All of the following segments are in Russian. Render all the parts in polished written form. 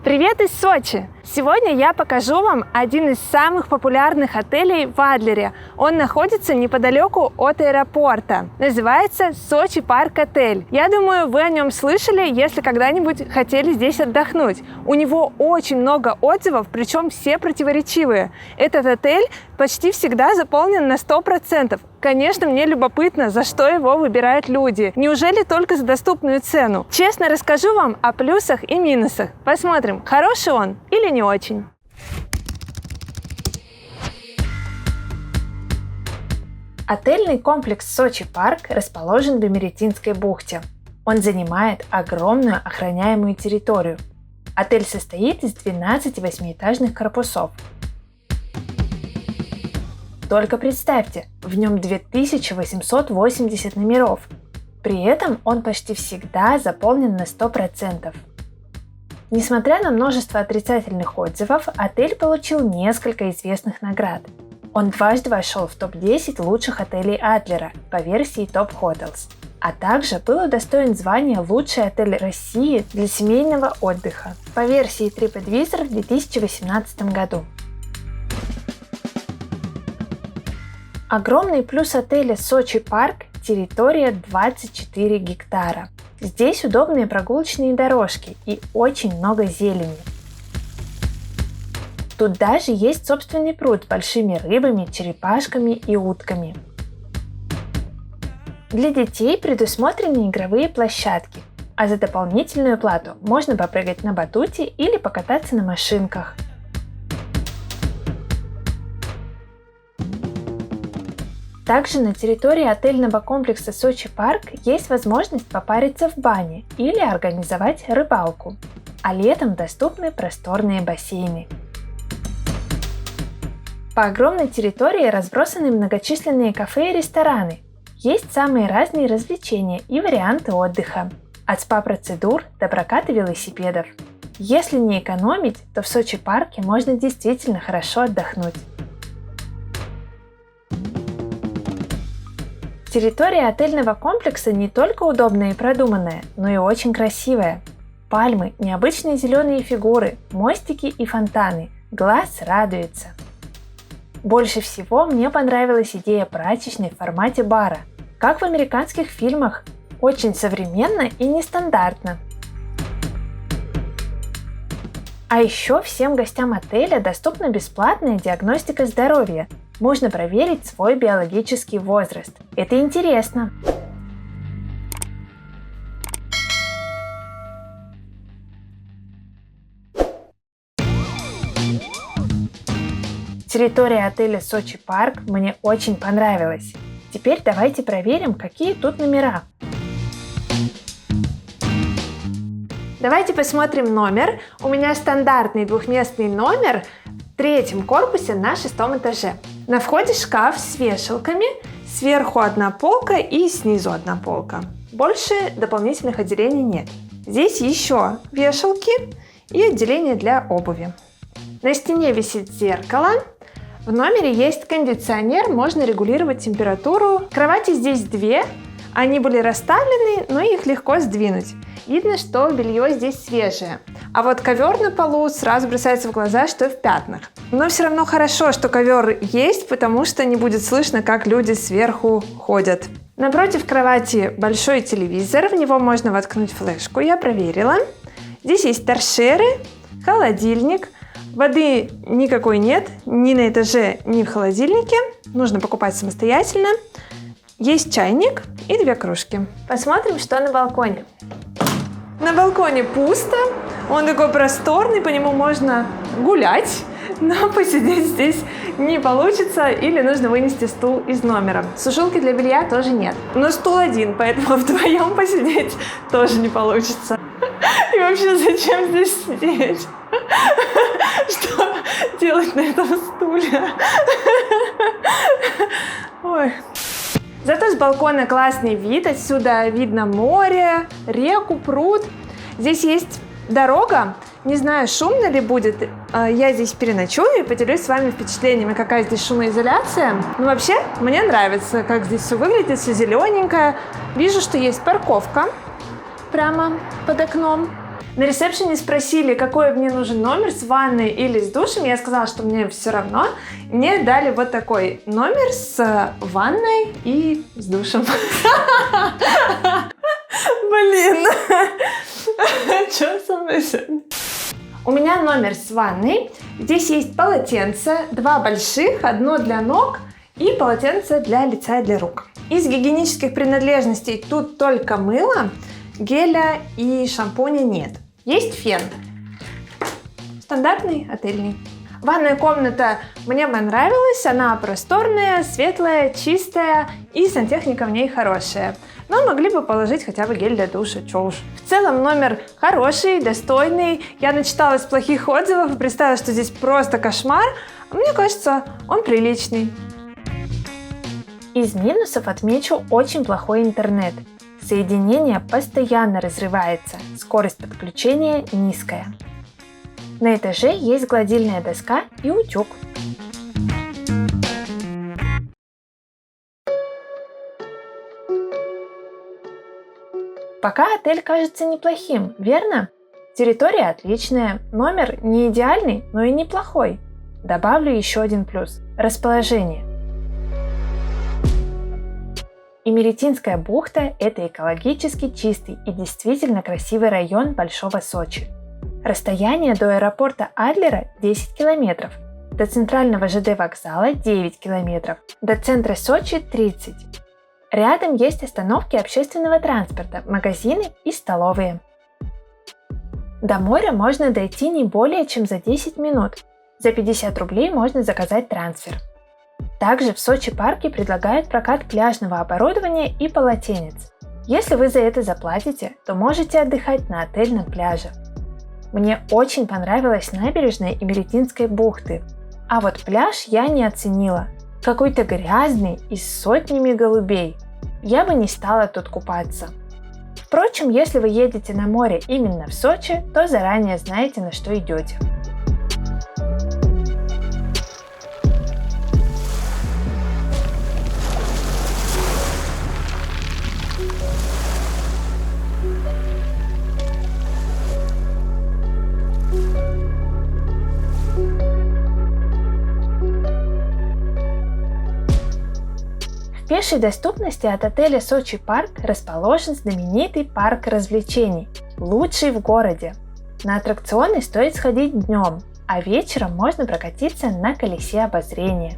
Привет из Сочи! Сегодня я покажу вам один из самых популярных отелей в Адлере. Он находится неподалеку от аэропорта. Называется Сочи Парк Отель. Я думаю, вы о нем слышали, если когда-нибудь хотели здесь отдохнуть. У него очень много отзывов, причем все противоречивые. Этот отель почти всегда заполнен на 100%. Конечно, мне любопытно, за что его выбирают люди. Неужели только за доступную цену? Честно расскажу вам о плюсах и минусах. Посмотрим, хороший он или не очень. Отельный комплекс Сочи Парк расположен в Эмеретинской бухте. Он занимает огромную охраняемую территорию. Отель состоит из 12 восьмиэтажных корпусов. Только представьте, в нем 2880 номеров. При этом он почти всегда заполнен на 100%. Несмотря на множество отрицательных отзывов, отель получил несколько известных наград. Он дважды вошел в топ-10 лучших отелей Адлера по версии Top Hotels, а также был удостоен звания «Лучший отель России для семейного отдыха» по версии TripAdvisor в 2018 году. Огромный плюс отеля Сочи Парк – территория 24 гектара. Здесь удобные прогулочные дорожки и очень много зелени. Тут даже есть собственный пруд с большими рыбами, черепашками и утками. Для детей предусмотрены игровые площадки, а за дополнительную плату можно попрыгать на батуте или покататься на машинках. Также на территории отельного комплекса Сочи Парк есть возможность попариться в бане или организовать рыбалку, а летом доступны просторные бассейны. По огромной территории разбросаны многочисленные кафе и рестораны. Есть самые разные развлечения и варианты отдыха, от спа-процедур до проката велосипедов. Если не экономить, то в Сочи Парке можно действительно хорошо отдохнуть. Территория отельного комплекса не только удобная и продуманная, но и очень красивая. Пальмы, необычные зеленые фигуры, мостики и фонтаны. Глаз радуется. Больше всего мне понравилась идея прачечной в формате бара, как в американских фильмах. Очень современно и нестандартно. А еще всем гостям отеля доступна бесплатная диагностика здоровья. Можно проверить свой биологический возраст. Это интересно. Территория отеля Сочи Парк мне очень понравилась. Теперь давайте проверим, какие тут номера. Давайте посмотрим номер. У меня стандартный двухместный номер в третьем корпусе на 6-м этаже. На входе шкаф с вешалками, сверху одна полка и снизу одна полка. Больше дополнительных отделений нет. Здесь еще вешалки и отделение для обуви. На стене висит зеркало. В номере есть кондиционер, можно регулировать температуру. Кровати здесь две, они были расставлены, но их легко сдвинуть. Видно, что белье здесь свежее. А вот ковер на полу сразу бросается в глаза, что в пятнах. Но все равно хорошо, что ковер есть, потому что не будет слышно, как люди сверху ходят. Напротив кровати большой телевизор, в него можно воткнуть флешку, я проверила. Здесь есть торшеры, холодильник. Воды никакой нет, ни на этаже, ни в холодильнике. Нужно покупать самостоятельно. Есть чайник и 2 кружки. Посмотрим, что на балконе. На балконе пусто, он такой просторный, по нему можно гулять, но посидеть здесь не получится или нужно вынести стул из номера. Сушилки для белья тоже нет, но стул один, поэтому вдвоем посидеть тоже не получится. И вообще, зачем здесь сидеть? Что делать на этом стуле? Ой. Зато с балкона классный вид, отсюда видно море, реку, пруд. Здесь есть дорога, не знаю, шумно ли будет, я здесь переночую и поделюсь с вами впечатлениями, какая здесь шумоизоляция. Но вообще, мне нравится, как здесь все выглядит, все зелененькое. Вижу, что есть парковка прямо под окном. На ресепшене спросили, какой мне нужен номер, с ванной или с душем. Я сказала, что мне все равно. Мне дали вот такой номер с ванной и с душем. Блин, что со мной сегодня? У меня номер с ванной. Здесь есть полотенце, 2 больших, одно для ног и полотенце для лица и для рук. Из гигиенических принадлежностей тут только мыло, геля и шампуня нет. Есть фен. Стандартный, отельный. Ванная комната мне понравилась, она просторная, светлая, чистая и сантехника в ней хорошая. Но могли бы положить хотя бы гель для душа, чё уж. В целом номер хороший, достойный. Я начиталась плохих отзывов и представила, что здесь просто кошмар. А мне кажется, он приличный. Из минусов отмечу очень плохой интернет. Соединение постоянно разрывается, скорость подключения низкая. На этаже есть гладильная доска и утюг. Пока отель кажется неплохим, верно? Территория отличная, номер не идеальный, но и неплохой. Добавлю еще один плюс – расположение. Имеретинская бухта – это экологически чистый и действительно красивый район Большого Сочи. Расстояние до аэропорта Адлера 10 километров, до центрального ЖД вокзала 9 километров, до центра Сочи 30. Рядом есть остановки общественного транспорта, магазины и столовые. До моря можно дойти не более чем за 10 минут. За 50 рублей можно заказать трансфер. Также в Сочи парке предлагают прокат пляжного оборудования и полотенец. Если вы за это заплатите, то можете отдыхать на отельном пляже. Мне очень понравилась набережная Имеретинской бухты. А вот пляж я не оценила. Какой-то грязный и с сотнями голубей. Я бы не стала тут купаться. Впрочем, если вы едете на море именно в Сочи, то заранее знаете, на что идете. В пешей доступности от отеля Сочи Парк расположен знаменитый парк развлечений, лучший в городе. На аттракционы стоит сходить днем, а вечером можно прокатиться на колесе обозрения.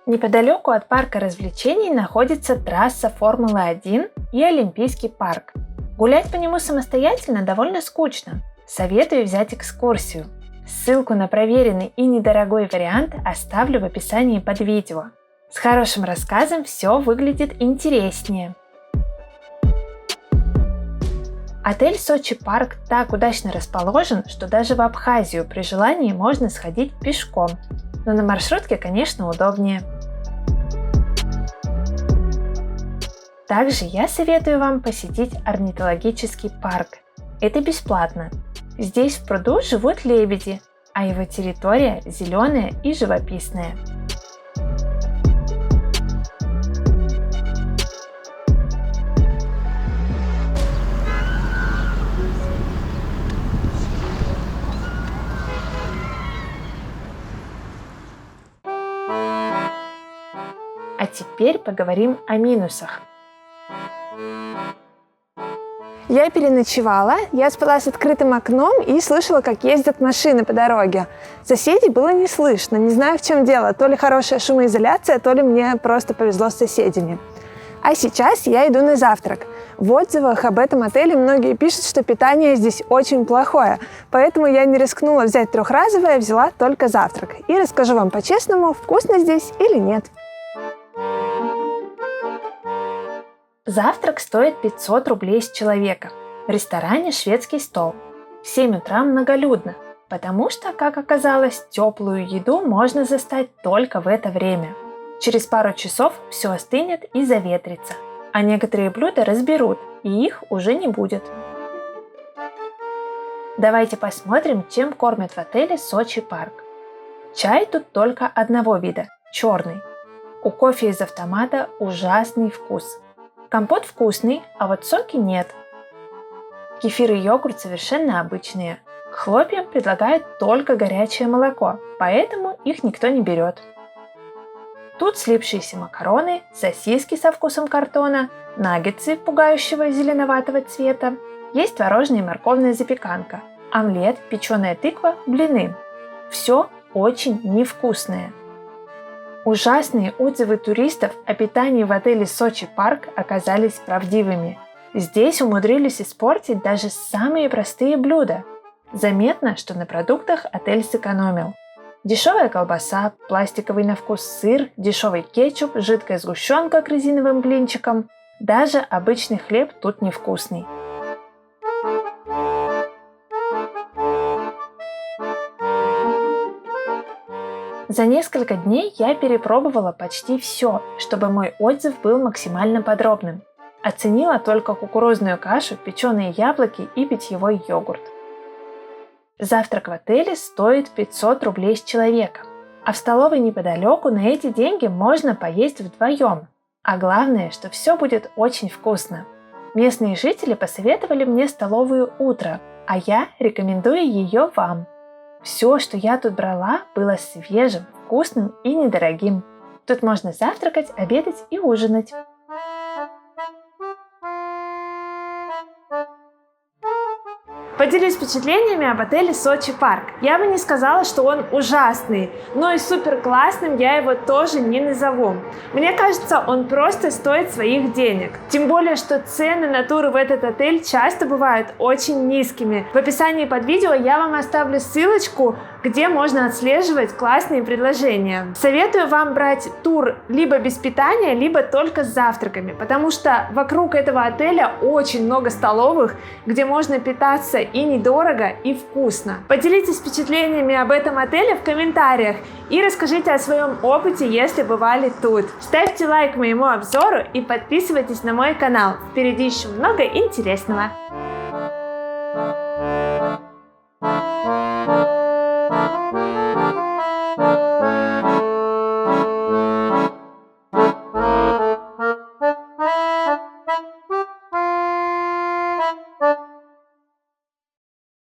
Неподалеку от парка развлечений находится трасса Формулы-1 и Олимпийский парк. Гулять по нему самостоятельно довольно скучно. Советую взять экскурсию. Ссылку на проверенный и недорогой вариант оставлю в описании под видео. С хорошим рассказом все выглядит интереснее. Отель Сочи Парк так удачно расположен, что даже в Абхазию при желании можно сходить пешком. Но на маршрутке, конечно, удобнее. Также я советую вам посетить орнитологический парк. Это бесплатно. Здесь в пруду живут лебеди, а его территория зеленая и живописная. А теперь поговорим о минусах. Я переночевала, я спала с открытым окном и слышала, как ездят машины по дороге. Соседей было не слышно, не знаю, в чем дело, то ли хорошая шумоизоляция, то ли мне просто повезло с соседями. А сейчас я иду на завтрак. В отзывах об этом отеле многие пишут, что питание здесь очень плохое, поэтому я не рискнула взять трехразовое, взяла только завтрак. И расскажу вам по-честному, вкусно здесь или нет. Завтрак стоит 500 рублей с человека. В ресторане шведский стол. В 7 утра многолюдно, потому что, как оказалось, теплую еду можно застать только в это время. Через пару часов все остынет и заветрится, а некоторые блюда разберут, и их уже не будет. Давайте посмотрим, чем кормят в отеле Сочи Парк. Чай тут только одного вида черный. У кофе из автомата ужасный вкус. Компот вкусный, а вот соки нет. Кефир и йогурт совершенно обычные. К хлопьям предлагают только горячее молоко, поэтому их никто не берет. Тут слипшиеся макароны, сосиски со вкусом картона, наггетсы пугающего зеленоватого цвета, есть творожная и морковная запеканка, омлет, печеная тыква, блины. Все очень невкусное. Ужасные отзывы туристов о питании в отеле Сочи Парк оказались правдивыми. Здесь умудрились испортить даже самые простые блюда. Заметно, что на продуктах отель сэкономил. Дешевая колбаса, пластиковый на вкус сыр, дешевый кетчуп, жидкая сгущенка к резиновым блинчикам. Даже обычный хлеб тут невкусный. За несколько дней я перепробовала почти все, чтобы мой отзыв был максимально подробным. Оценила только кукурузную кашу, печеные яблоки и питьевой йогурт. Завтрак в отеле стоит 500 рублей с человека, а в столовой неподалеку на эти деньги можно поесть вдвоем. А главное, что все будет очень вкусно. Местные жители посоветовали мне столовую «Утро», а я рекомендую ее вам. Все, что я тут брала, было свежим, вкусным и недорогим. Тут можно завтракать, обедать и ужинать. Поделюсь впечатлениями об отеле Сочи Парк. Я бы не сказала, что он ужасный, но и супер классным я его тоже не назову. Мне кажется, он просто стоит своих денег. Тем более, что цены на туры в этот отель часто бывают очень низкими. В описании под видео я вам оставлю ссылочку, где можно отслеживать классные предложения. Советую вам брать тур либо без питания, либо только с завтраками, потому что вокруг этого отеля очень много столовых, где можно питаться и недорого, и вкусно. Поделитесь впечатлениями об этом отеле в комментариях и расскажите о своем опыте, если бывали тут. Ставьте лайк моему обзору и подписывайтесь на мой канал. Впереди еще много интересного.